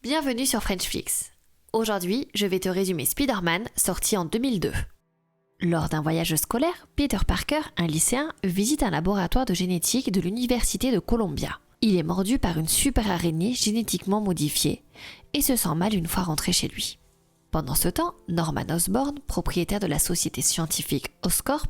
Bienvenue sur Frenchflix. Aujourd'hui, je vais te résumer Spider-Man, sorti en 2002. Lors d'un voyage scolaire, Peter Parker, un lycéen, visite un laboratoire de génétique de l'Université de Columbia. Il est mordu par une super araignée génétiquement modifiée et se sent mal une fois rentré chez lui. Pendant ce temps, Norman Osborn, propriétaire de la société scientifique Oscorp,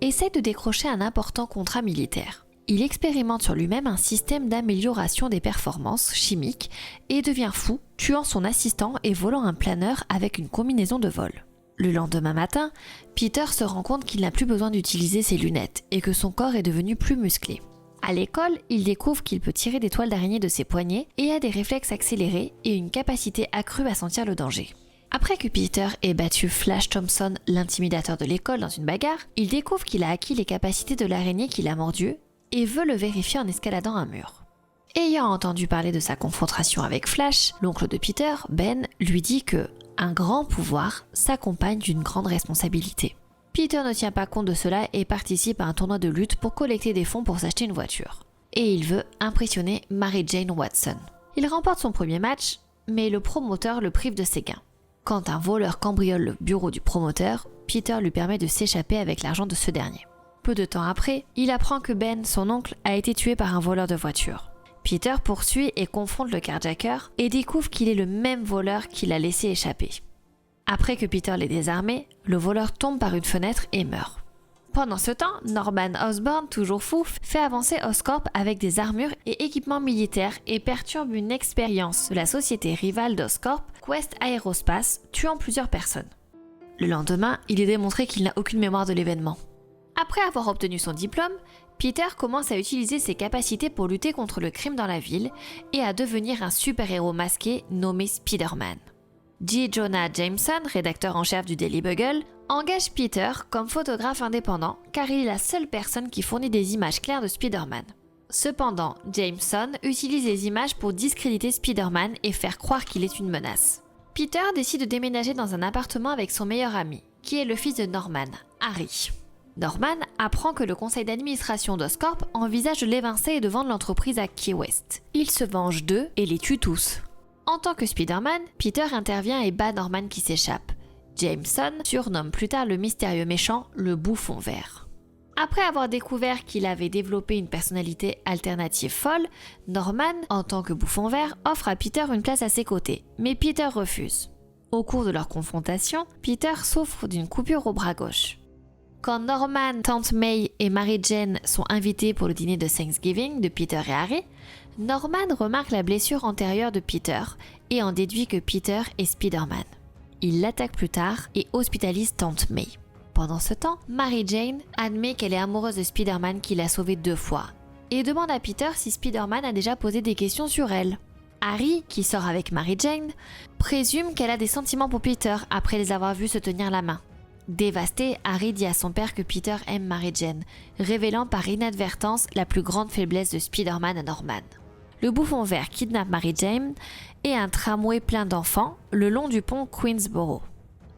essaie de décrocher un important contrat militaire. Il expérimente sur lui-même un système d'amélioration des performances chimiques et devient fou, tuant son assistant et volant un planeur avec une combinaison de vol. Le lendemain matin, Peter se rend compte qu'il n'a plus besoin d'utiliser ses lunettes et que son corps est devenu plus musclé. À l'école, il découvre qu'il peut tirer des toiles d'araignée de ses poignets et a des réflexes accélérés et une capacité accrue à sentir le danger. Après que Peter ait battu Flash Thompson, l'intimidateur de l'école, dans une bagarre, il découvre qu'il a acquis les capacités de l'araignée qui l'a mordu et veut le vérifier en escaladant un mur. Ayant entendu parler de sa confrontation avec Flash, l'oncle de Peter, Ben, lui dit que un grand pouvoir s'accompagne d'une grande responsabilité. Peter ne tient pas compte de cela et participe à un tournoi de lutte pour collecter des fonds pour s'acheter une voiture. Et il veut impressionner Mary Jane Watson. Il remporte son premier match, mais le promoteur le prive de ses gains. Quand un voleur cambriole le bureau du promoteur, Peter lui permet de s'échapper avec l'argent de ce dernier. Peu de temps après, il apprend que Ben, son oncle, a été tué par un voleur de voiture. Peter poursuit et confronte le carjacker et découvre qu'il est le même voleur qui l'a laissé échapper. Après que Peter l'ait désarmé, le voleur tombe par une fenêtre et meurt. Pendant ce temps, Norman Osborn, toujours fou, fait avancer Oscorp avec des armures et équipements militaires et perturbe une expérience de la société rivale d'Oscorp, Quest Aerospace, tuant plusieurs personnes. Le lendemain, il est démontré qu'il n'a aucune mémoire de l'événement. Après avoir obtenu son diplôme, Peter commence à utiliser ses capacités pour lutter contre le crime dans la ville et à devenir un super-héros masqué nommé Spider-Man. J. Jonah Jameson, rédacteur en chef du Daily Bugle, engage Peter comme photographe indépendant car il est la seule personne qui fournit des images claires de Spider-Man. Cependant, Jameson utilise les images pour discréditer Spider-Man et faire croire qu'il est une menace. Peter décide de déménager dans un appartement avec son meilleur ami, qui est le fils de Norman, Harry. Norman apprend que le conseil d'administration d'Oscorp envisage de l'évincer et de vendre l'entreprise à Key West. Il se venge d'eux et les tue tous. En tant que Spider-Man, Peter intervient et bat Norman qui s'échappe. Jameson surnomme plus tard le mystérieux méchant le Bouffon Vert. Après avoir découvert qu'il avait développé une personnalité alternative folle, Norman, en tant que Bouffon Vert, offre à Peter une place à ses côtés, mais Peter refuse. Au cours de leur confrontation, Peter souffre d'une coupure au bras gauche. Quand Norman, Tante May et Mary Jane sont invités pour le dîner de Thanksgiving de Peter et Harry, Norman remarque la blessure antérieure de Peter et en déduit que Peter est Spider-Man. Il l'attaque plus tard et hospitalise Tante May. Pendant ce temps, Mary Jane admet qu'elle est amoureuse de Spider-Man qui l'a sauvée 2 fois et demande à Peter si Spider-Man a déjà posé des questions sur elle. Harry, qui sort avec Mary Jane, présume qu'elle a des sentiments pour Peter après les avoir vus se tenir la main. Dévasté, Harry dit à son père que Peter aime Mary Jane, révélant par inadvertance la plus grande faiblesse de Spider-Man à Norman. Le Bouffon Vert kidnappe Mary Jane et un tramway plein d'enfants le long du pont Queensboro,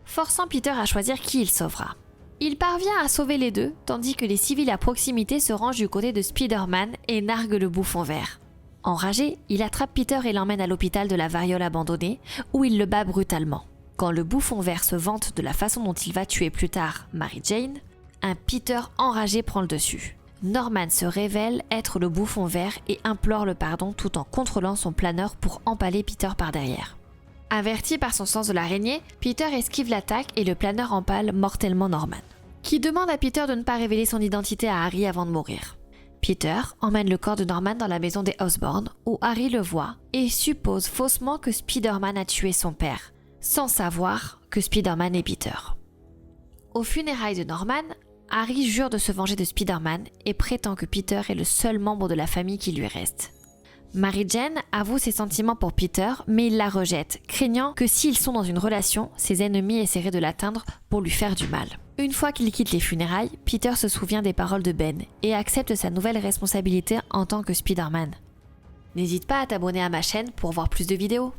forçant Peter à choisir qui il sauvera. Il parvient à sauver les deux, tandis que les civils à proximité se rangent du côté de Spider-Man et narguent le Bouffon Vert. Enragé, il attrape Peter et l'emmène à l'hôpital de la variole abandonnée, où il le bat brutalement. Quand le Bouffon Vert se vante de la façon dont il va tuer plus tard Mary Jane, un Peter enragé prend le dessus. Norman se révèle être le Bouffon Vert et implore le pardon tout en contrôlant son planeur pour empaler Peter par derrière. Averti par son sens de l'araignée, Peter esquive l'attaque et le planeur empale mortellement Norman, qui demande à Peter de ne pas révéler son identité à Harry avant de mourir. Peter emmène le corps de Norman dans la maison des Osborn, où Harry le voit et suppose faussement que Spider-Man a tué son père, sans savoir que Spider-Man est Peter. Aux funérailles de Norman, Harry jure de se venger de Spider-Man et prétend que Peter est le seul membre de la famille qui lui reste. Mary Jane avoue ses sentiments pour Peter, mais il la rejette, craignant que s'ils sont dans une relation, ses ennemis essaieraient de l'atteindre pour lui faire du mal. Une fois qu'il quitte les funérailles, Peter se souvient des paroles de Ben et accepte sa nouvelle responsabilité en tant que Spider-Man. N'hésite pas à t'abonner à ma chaîne pour voir plus de vidéos.